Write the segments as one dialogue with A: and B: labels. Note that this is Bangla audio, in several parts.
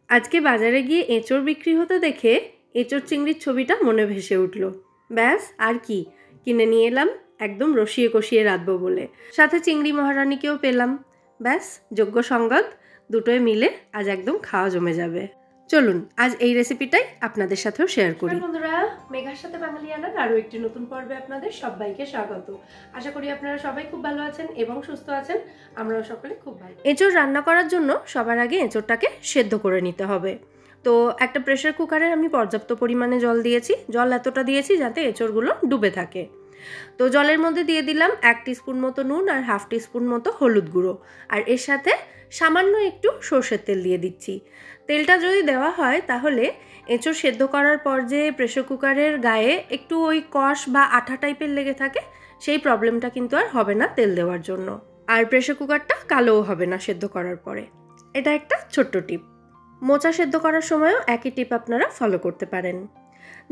A: আজকে বাজারে গিয়ে এঁচড় বিক্রি হতে দেখে এঁচড় চিংড়ির ছবিটা মনে ভেসে উঠল। ব্যাস আর কি, কিনে নিয়ে এলাম একদম রসিয়ে কষিয়ে রাঁধবো বলে। সাথে চিংড়ি মহারানীকেও পেলাম। ব্যাস যোগ্য সঙ্গত, দুটোই মিলে আজ একদম খাওয়া জমে যাবে। চলুন আজ এই রেসিপিটাই আপনাদের সাথেও শেয়ার করি। বন্ধুরা, মেঘার সাথে বাঙালিয়ানার আরও একটি নতুন পর্বে আপনাদের সবাইকে স্বাগত। আশা করি আপনারা সবাই খুব ভালো আছেন এবং সুস্থ আছেন। আমরাও সকলে খুব ভালো। এঁচড় রান্না করার জন্য সবার আগে এঁচড়টাকে সেদ্ধ করে নিতে হবে। তো একটা প্রেসার কুকারে আমি পর্যাপ্ত পরিমাণে জল দিয়েছি। জল এতটা দিয়েছি যাতে এঁচড়গুলো ডুবে থাকে। তো জলের মধ্যে দিয়ে দিলাম 1 টিস্পুন মতো নুন আর 1/2 টিস্পুন মতো হলুদ গুঁড়ো, আর এর সাথে সামান্য একটু সর্ষের তেল দিয়ে দিচ্ছি। তেলটা যদি দেওয়া হয় তাহলে এঁচড় সেদ্ধ করার পর যে প্রেসার কুকারের গায়ে একটু ওই কষ বা আঠা টাইপের লেগে থাকে, সেই প্রবলেমটা কিন্তু আর হবে না তেল দেওয়ার জন্য। আর প্রেসার কুকারটা কালোও হবে না সেদ্ধ করার পরে। এটা একটা ছোট্ট টিপ। মোচা সেদ্ধ করার সময়ও একই টিপ আপনারা ফলো করতে পারেন।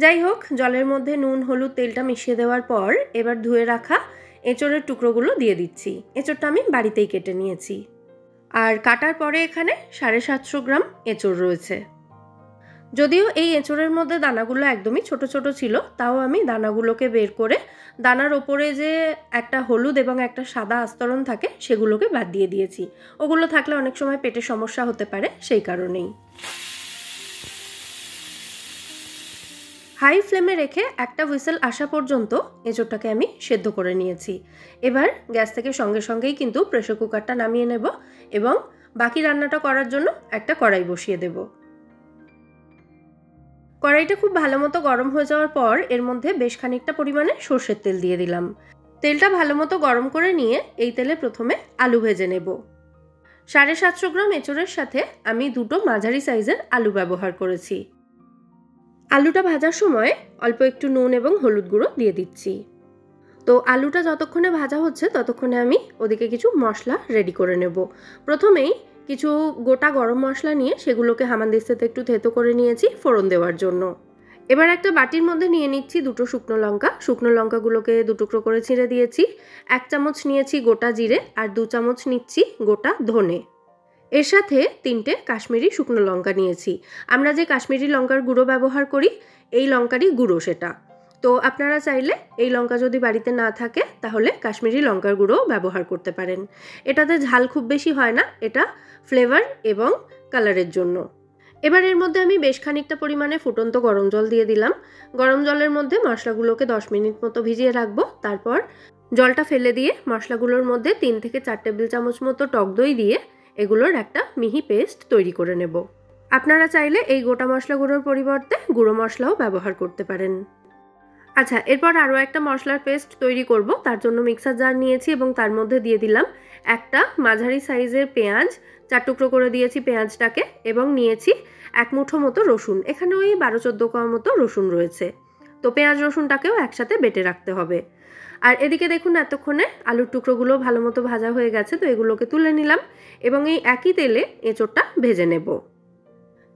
A: যাই হোক, জলের মধ্যে নুন হলুদ তেলটা মিশিয়ে দেওয়ার পর এবার ধুয়ে রাখা এঁচড়ের টুকরোগুলো দিয়ে দিচ্ছি। এঁচড়টা আমি বাড়িতেই কেটে নিয়েছি। আর কাটার পরে এখানে 750 গ্রাম এঁচড় রয়েছে। যদিও এই এঁচড়ের মধ্যে দানাগুলো একদমই ছোট ছোট ছিল, তাও আমি দানাগুলোকে বের করে দানার ওপরে যে একটা হলুদ এবং একটা সাদা আস্তরণ থাকে সেগুলোকে বাদ দিয়ে দিয়েছি। ওগুলো থাকলে অনেক সময় পেটে সমস্যা হতে পারে, সেই কারণেই। হাই ফ্লেমে রেখে একটা হুইসেল আসা পর্যন্ত এঁচড়টাকে আমি সেদ্ধ করে নিয়েছি। এবার গ্যাস থেকে সঙ্গে সঙ্গেই কিন্তু প্রেসার কুকারটা নামিয়ে নেব এবং বাকি রান্নাটা করার জন্য একটা কড়াই বসিয়ে দেব। কড়াইটা খুব ভালো মতো গরম হয়ে যাওয়ার পর এর মধ্যে বেশ খানিকটা পরিমাণে সর্ষের তেল দিয়ে দিলাম। তেলটা ভালো মতো গরম করে নিয়ে এই তেলে প্রথমে আলু ভেজে নেব। 750 গ্রাম এঁচড়ের সাথে আমি 2টো মাঝারি সাইজের আলু ব্যবহার করেছি। আলুটা ভাজার সময় অল্প একটু নুন এবং হলুদ গুঁড়ো দিয়ে দিচ্ছি। তো আলুটা যতক্ষণে ভাজা হচ্ছে ততক্ষণে আমি ওদিকে কিছু মশলা রেডি করে নেব। প্রথমেই কিছু গোটা গরম মশলা নিয়ে সেগুলোকে হামানদিস্তাতে একটু থেতো করে নিয়েছি ফোড়ন দেওয়ার জন্য। এবার একটা বাটির মধ্যে নিয়ে নিচ্ছি 2টো শুকনো লঙ্কা। শুকনো লঙ্কাগুলোকে 2 টুকরো করে ছিঁড়ে দিয়েছি। 1 চামচ নিয়েছি গোটা জিরে আর 2 চামচ নিচ্ছি গোটা ধনে। এর সাথে 3টে কাশ্মীরি শুকনো লঙ্কা নিয়েছি। আমরা যে কাশ্মীরি লঙ্কার গুঁড়ো ব্যবহার করি, এই লঙ্কারই গুঁড়ো সেটা। তো আপনারা চাইলে এই লঙ্কা যদি বাড়িতে না থাকে তাহলে কাশ্মীরি লঙ্কার গুঁড়ো ব্যবহার করতে পারেন। এটাতে ঝাল খুব বেশি হয় না, এটা ফ্লেভার এবং কালারের জন্য। এবার এর মধ্যে আমি বেশ খানিকটা পরিমাণে ফুটন্ত গরম জল দিয়ে দিলাম। গরম জলের মধ্যে মশলাগুলোকে 10 মিনিট মতো ভিজিয়ে রাখবো। তারপর জলটা ফেলে দিয়ে মশলাগুলোর মধ্যে 3 থেকে 4 টেবিল চামচ মতো টক দই দিয়ে এগুলোর একটা মিহি পেস্ট তৈরি করে নেব। আপনারা চাইলে এই গোটা মশলাগুলোর পরিবর্তে গুঁড়ো মশলাও ব্যবহার করতে পারেন। আচ্ছা, এরপর আরও একটা মশলার পেস্ট তৈরি করব। তার জন্য মিক্সার জার নিয়েছি এবং তার মধ্যে দিয়ে দিলাম একটা মাঝারি সাইজের পেঁয়াজ। 4 টুকরো করে দিয়েছি পেঁয়াজটাকে এবং নিয়েছি 1 মুঠো মতো রসুন। এখানে ওই 12-14 কোয়া মতো রসুন রয়েছে। তো পেঁয়াজ রসুনটাকেও একসাথে বেটে রাখতে হবে। আর এদিকে দেখুন এতক্ষণে আলুর টুকরোগুলো ভালো মতো ভাজা হয়ে গেছে। তো এগুলোকে তুলে নিলাম এবং এই একই তেলে এঁচড়টা ভেজে নেব।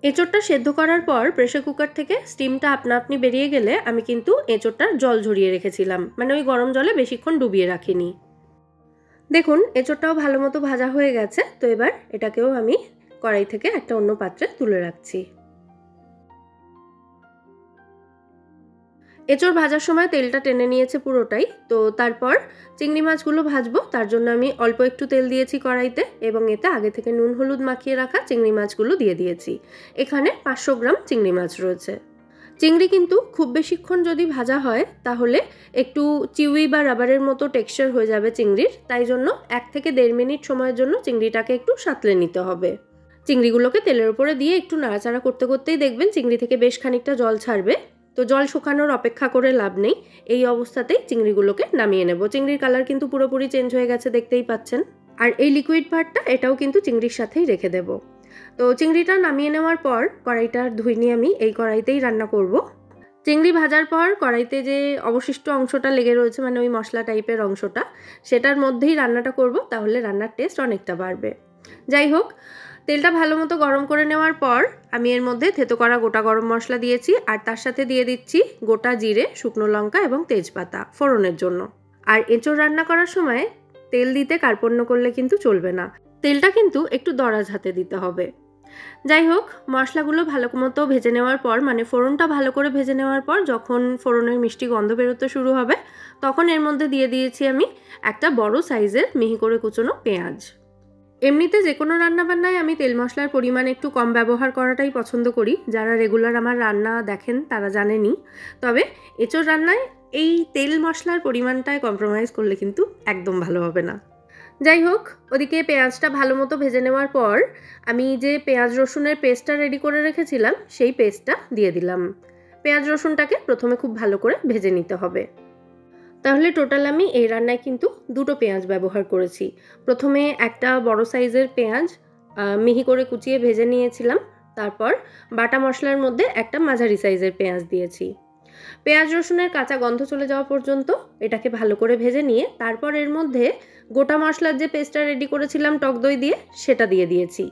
A: এঁচড়টা সেদ্ধ করার পর প্রেসার কুকার থেকে স্টিমটা আপনা আপনি বেরিয়ে গেলে আমি কিন্তু এঁচড়টার জল ঝরিয়ে রেখেছিলাম, মানে ওই গরম জলে বেশিক্ষণ ডুবিয়ে রাখিনি। দেখুন এঁচড়টাও ভালো মতো ভাজা হয়ে গেছে। তো এবার এটাকেও আমি কড়াই থেকে একটা অন্য পাত্রে তুলে রাখছি। এঁচড় ভাজার সময় তেলটা টেনে নিয়েছে পুরোটাই। তো তারপর চিংড়ি মাছগুলো ভাজবো, তার জন্য আমি অল্প একটু তেল দিয়েছি কড়াইতে এবং এতে আগে থেকে নুন হলুদ মাখিয়ে রাখা চিংড়ি মাছগুলো দিয়ে দিয়েছি। এখানে 500 গ্রাম চিংড়ি মাছ রয়েছে। চিংড়ি কিন্তু খুব বেশিক্ষণ যদি ভাজা হয় তাহলে একটু চিউই বা রাবারের মতো টেক্সচার হয়ে যাবে চিংড়ির। তাই জন্য 1 থেকে 1.5 মিনিট সময়ের জন্য চিংড়িটাকে একটু সাঁতলে নিতে হবে। চিংড়িগুলোকে তেলের উপরে দিয়ে একটু নাড়াচাড়া করতে করতেই দেখবেন চিংড়ি থেকে বেশ খানিকটা জল ছাড়বে। তো জল শুকানোর অপেক্ষা করে লাভ নেই, এই অবস্থাতেই চিংড়িগুলোকে নামিয়ে নেব। চিংড়ির কালার কিন্তু পুরোপুরি চেঞ্জ হয়ে গেছে, দেখতেই পাচ্ছেন। আর এই লিকুইড পার্টটা এটাও কিন্তু চিংড়ির সাথেই রেখে দেব। তো চিংড়িটা নামিয়ে নেওয়ার পর কড়াইটা ধুইনি আমি এই কড়াইতেই রান্না করব। চিংড়ি ভাজার পর কড়াইতে যে অবশিষ্ট অংশটা লেগে রয়েছে, মানে ওই মশলা টাইপের অংশটা, সেটার মধ্যেই রান্নাটা করব, তাহলে রান্নার টেস্ট অনেকটা বাড়বে। যাই হোক, তেলটা ভালো মতো গরম করে নেওয়ার পর আমি এর মধ্যে থেতো করা গোটা গরম মশলা দিয়েছি আর তার সাথে দিয়ে দিচ্ছি গোটা জিরে, শুকনো লঙ্কা এবং তেজপাতা ফোড়নের জন্য। আর এঁচড় রান্না করার সময় তেল দিতে কার্পণ্য করলে কিন্তু চলবে না, তেলটা কিন্তু একটু দরাজ হাতে দিতে হবে। যাই হোক, মশলাগুলো ভালো মতো ভেজে নেওয়ার পর, মানে ফোড়নটা ভালো করে ভেজে নেওয়ার পর যখন ফোড়নের মিষ্টি গন্ধ বেরোতে শুরু হবে, তখন এর মধ্যে দিয়ে দিয়েছি আমি একটা বড় সাইজের মিহি করে কুচোনো পেঁয়াজ। এমনিতে যে কোনো রান্নাবান্নায় আমি তেল মশলার পরিমাণ একটু কম ব্যবহার করাটাই পছন্দ করি। যারা রেগুলার আমার রান্না দেখেন তারা জানেনই। তবে এঁচোড় রান্নায় এই তেল মশলার পরিমাণটায় কম্প্রোমাইজ করলে কিন্তু একদম ভালো হবে না। যাই হোক, ওদিকে পেঁয়াজটা ভালো মতো ভেজে নেওয়ার পর আমি যে পেঁয়াজ রসুনের পেস্টটা রেডি করে রেখেছিলাম সেই পেস্টটা দিয়ে দিলাম। পেঁয়াজ রসুনটাকে প্রথমে খুব ভালো করে ভেজে নিতে হবে। তাহলে টোটাল আমি এই রান্নায় কিন্তু দুটো পেঁয়াজ ব্যবহার করেছি। প্রথমে একটা বড় সাইজের পেঁয়াজ মিহি করে কুচিয়ে ভেজে নিয়েছিলাম। তারপর বাটা মশলার মধ্যে একটা মাঝারি সাইজের পেঁয়াজ দিয়েছি। পেঁয়াজ রসুনের কাঁচা গন্ধ চলে যাওয়া পর্যন্ত এটাকে ভালো করে ভেজে নিয়ে তারপর এর মধ্যে গোটা মশলার যে পেস্টটা রেডি করেছিলাম টক দই দিয়ে, সেটা দিয়ে দিয়েছি।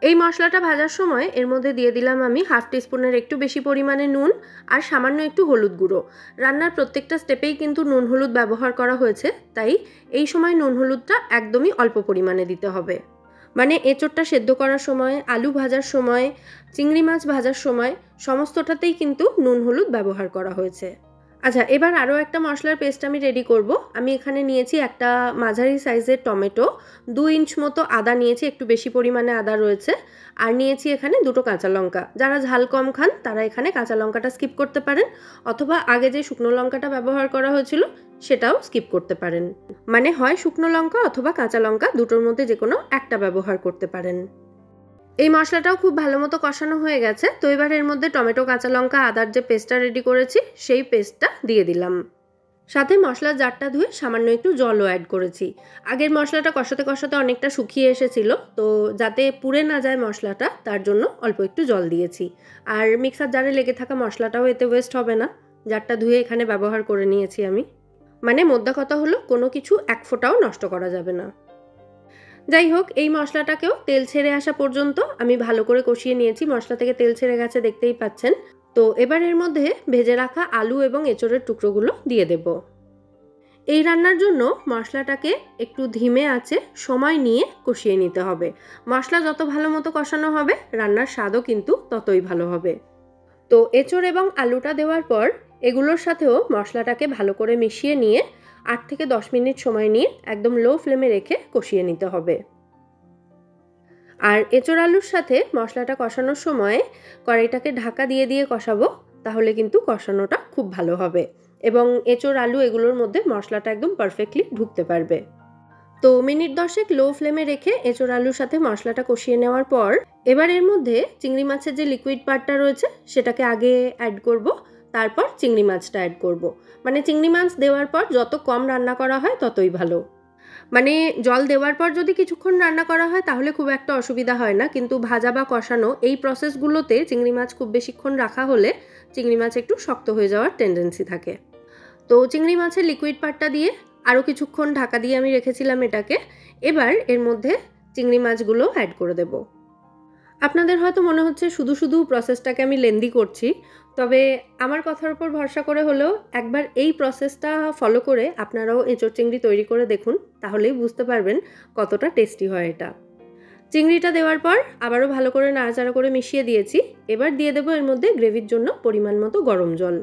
A: এই মশলাটা ভাজার সময় এর মধ্যে দিয়ে দিলাম আমি হাফ টিস্পুনের একটু বেশি পরিমাণে নুন আর সামান্য একটু হলুদ গুঁড়ো। রান্নার প্রত্যেকটা স্টেপেই কিন্তু নুন হলুদ ব্যবহার করা হয়েছে, তাই এই সময় নুন হলুদটা একদমই অল্প পরিমাণে দিতে হবে। মানে এঁচোড়টা সেদ্ধ করার সময়, আলু ভাজার সময়, চিংড়ি মাছ ভাজার সময় সমস্তটাতেই কিন্তু নুন হলুদ ব্যবহার করা হয়েছে। আচ্ছা, এবার আরও একটা মশলার পেস্ট আমি রেডি করব। আমি এখানে নিয়েছি একটা মাঝারি সাইজের টমেটো, 2 ইঞ্চ মতো আদা নিয়েছি, একটু বেশি পরিমাণে আদা রয়েছে, আর নিয়েছি এখানে দুটো কাঁচা লঙ্কা। যারা ঝাল কম খান তারা এখানে কাঁচা লঙ্কাটা স্কিপ করতে পারেন, অথবা আগে যে শুকনো লঙ্কাটা ব্যবহার করা হয়েছিল সেটাও স্কিপ করতে পারেন। মানে হয় শুকনো লঙ্কা অথবা কাঁচা লঙ্কা, দুটোর মধ্যে যে কোনো একটা ব্যবহার করতে পারেন। এই মশলাটাও খুব ভালো মতো কষানো হয়ে গেছে। তো এবার এর মধ্যে টমেটো, কাঁচা লঙ্কা, আদার যে পেস্টটা রেডি করেছি সেই পেস্টটা দিয়ে দিলাম। সাথে মশলার জারটা ধুয়ে সামান্য একটু জলও অ্যাড করেছি। আগের মশলাটা কষাতে কষাতে অনেকটা শুকিয়ে এসেছিল, তো যাতে পুড়ে না যায় মশলাটা তার জন্য অল্প একটু জল দিয়েছি। আর মিক্সার জারে লেগে থাকা মশলাটাও এতে ওয়েস্ট হবে না, জারটা ধুয়ে এখানে ব্যবহার করে নিয়েছি আমি। মানে মোদ্দা কথা হলো কোনো কিছু এক ফোঁটাও নষ্ট করা যাবে না। যাই হোক, এই মশলাটাকেও তেল ছেড়ে আসা পর্যন্ত আমি ভালো করে কষিয়ে নিয়েছি। মশলা থেকে তেল ছেড়ে গেছে, দেখতেই পাচ্ছেন। তো এবার এর মধ্যে ভেজে রাখা আলু এবং এঁচোড়ের টুকরোগুলো দিয়ে দেব। এই রান্নার জন্য মশলাটাকে একটু ধিমে আঁচে সময় নিয়ে কষিয়ে নিতে হবে। মশলা যত ভালো মতো কষানো হবে রান্নার স্বাদও কিন্তু ততই ভালো হবে। তো এঁচোড় এবং আলুটা দেওয়ার পর এগুলোর সাথেও মশলাটাকে ভালো করে মিশিয়ে নিয়ে 8 থেকে 10 মিনিট সময় নিয়ে একদম লো ফ্লেমে রেখে কষিয়ে নিতে হবে। আর এঁচোড় আলুর সাথে মশলাটা কষানোর সময় কড়াইটাকে ঢাকা দিয়ে দিয়ে কষাবো, তাহলে কিন্তু কষানোটা খুব ভালো হবে এবং এঁচোড় আলু এগুলোর মধ্যে মশলাটা একদম পারফেক্টলি ঢুকতে পারবে। তো মিনিট 10 লো ফ্লেমে রেখে এঁচোড় আলুর সাথে মশলাটা কষিয়ে নেওয়ার পর এবার এর মধ্যে চিংড়ি মাছের যে লিকুইড পার্টটা রয়েছে সেটাকে আগে অ্যাড করব, তারপর চিংড়ি মাছটা অ্যাড করব। মানে চিংড়ি মাছ দেওয়ার পর যত কম রান্না করা হয় ততই ভালো। মানে জল দেওয়ার পর যদি কিছুক্ষণ রান্না করা হয় তাহলে খুব একটা অসুবিধা হয় না, কিন্তু ভাজা বা কষানো এই প্রসেসগুলোতে চিংড়ি মাছ খুব বেশিক্ষণ রাখা হলে চিংড়ি মাছ একটু শক্ত হয়ে যাওয়ার টেন্ডেন্সি থাকে। তো চিংড়ি মাছের লিকুইড পার্টটা দিয়ে আরও কিছুক্ষণ ঢাকা দিয়ে আমি রেখেছিলাম এটাকে। এবার এর মধ্যে চিংড়ি মাছগুলো অ্যাড করে দেব। আপনাদের হয়তো মনে হচ্ছে শুধু শুধু প্রসেসটাকে আমি লেন্দি করছি, তবে আমার কথার উপর ভরসা করে হলেও একবার এই প্রসেসটা ফলো করে আপনারাও এঁচোড় চিংড়ি তৈরি করে দেখুন, তাহলেই বুঝতে পারবেন কতটা টেস্টি হয় এটা। চিংড়িটা দেওয়ার পর আবারও ভালো করে নাড়াচাড়া করে মিশিয়ে দিয়েছি। এবার দিয়ে দেবো এর মধ্যে গ্রেভির জন্য পরিমাণ মতো গরম জল।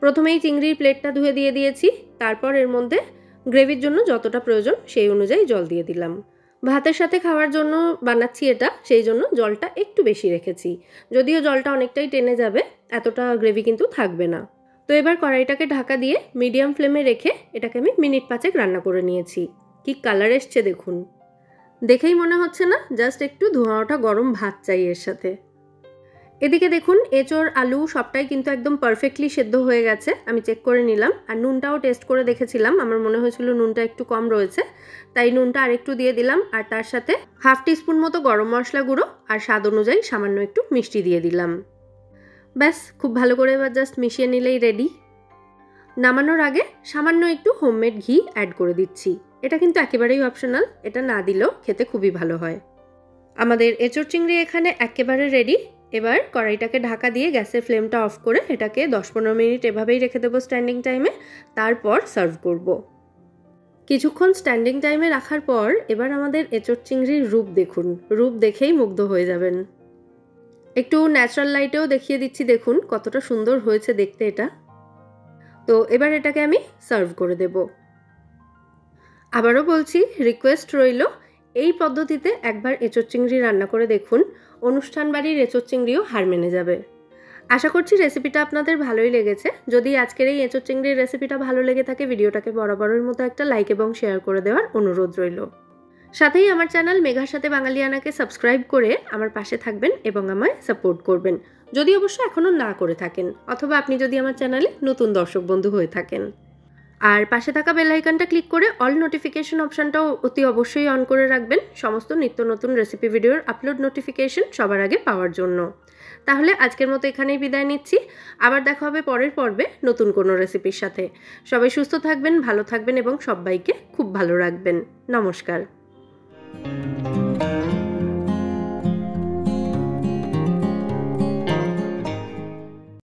A: প্রথমেই চিংড়ির প্লেটটা ধুয়ে দিয়ে দিয়েছি, তারপর এর মধ্যে গ্রেভির জন্য যতটা প্রয়োজন সেই অনুযায়ী জল দিয়ে দিলাম। ভাতের সাথে খাওয়ার জন্য বানাচ্ছি এটা, সেই জন্য জলটা একটু বেশি রেখেছি। যদিও জলটা অনেকটাই টেনে যাবে, এতটা গ্রেভি কিন্তু থাকবে না। তো এবার কড়াইটাকে ঢাকা দিয়ে মিডিয়াম ফ্লেমে রেখে এটাকে আমি মিনিট 5 রান্না করে নিয়েছি। কি কালার এসছে দেখুন, দেখেই মনে হচ্ছে না জাস্ট একটু ধোঁয়া ওঠা গরম ভাত চাই এর সাথে। এদিকে দেখুন এঁচোড় আলু সবটাই কিন্তু একদম পারফেক্টলি সেদ্ধ হয়ে গেছে। আমি চেক করে নিলাম আর নুনটাও টেস্ট করে দেখেছিলাম, আমার মনে হয়েছিল নুনটা একটু কম রয়েছে, তাই নুনটা আরেকটু দিয়ে দিলাম। আর তার সাথে হাফ টিস্পুন মতো গরম মশলা গুঁড়ো আর স্বাদ অনুযায়ী সামান্য একটু মিষ্টি দিয়ে দিলাম। ব্যাস, খুব ভালো করে এবার জাস্ট মিশিয়ে নিলেই রেডি। নামানোর আগে সামান্য একটু হোমমেড ঘি অ্যাড করে দিচ্ছি। এটা কিন্তু একেবারেই অপশনাল, এটা না দিলেও খেতে খুবই ভালো হয়। আমাদের এঁচোড় চিংড়ি এখানে একেবারে রেডি। এবার কড়াইটাকে ঢাকা দিয়ে গ্যাসের ফ্লেমটা অফ করে এটাকে 10-15 মিনিট এভাবেই রেখে দেবো স্ট্যান্ডিং টাইমে, তারপর সার্ভ করব। কিছুক্ষণ স্ট্যান্ডিং টাইমে রাখার পর এবার আমাদের এঁচোড় চিংড়ির রূপ দেখুন, রূপ দেখেই মুগ্ধ হয়ে যাবেন। একটু ন্যাচারাল লাইটেও দেখিয়ে দিচ্ছি, দেখুন কতটা সুন্দর হয়েছে দেখতে এটা। তো এবার এটাকে আমি সার্ভ করে দেব। আবারও বলছি, রিকোয়েস্ট রইল এই পদ্ধতিতে একবার এঁচোড় চিংড়ি রান্না করে দেখুন, অনুষ্ঠান বাড়ির এঁচোড় চিংড়িও হার মেনে যাবে। আশা করছি রেসিপিটা আপনাদের ভালোই লেগেছে। যদি আজকের এই এঁচোড় চিংড়ির রেসিপিটা ভালো লেগে থাকে, ভিডিওটাকে বরাবরের মতো একটা লাইক এবং শেয়ার করে দেওয়ার অনুরোধ রইল। সাথেই আমার চ্যানেল মেঘার সাথে বাঙালিয়ানাকে সাবস্ক্রাইব করে আমার পাশে থাকবেন এবং আমায় সাপোর্ট করবেন, যদি অবশ্য এখনও না করে থাকেন, অথবা আপনি যদি আমার চ্যানেলে নতুন দর্শক বন্ধু হয়ে থাকেন। আর পাশে থাকা বেল আইকনটা ক্লিক করে অল নোটিফিকেশন অপশানটাও অতি অবশ্যই অন করে রাখবেন, সমস্ত নিত্য নতুন রেসিপি ভিডিওর আপলোড নোটিফিকেশন সবার আগে পাওয়ার জন্য। তাহলে আজকের মতো এখানেই বিদায় নিচ্ছি। আবার দেখা হবে পরের পর্বে নতুন কোনো রেসিপির সাথে। সবাই সুস্থ থাকবেন, ভালো থাকবেন এবং সবাইকে খুব ভালো রাখবেন। নমস্কার।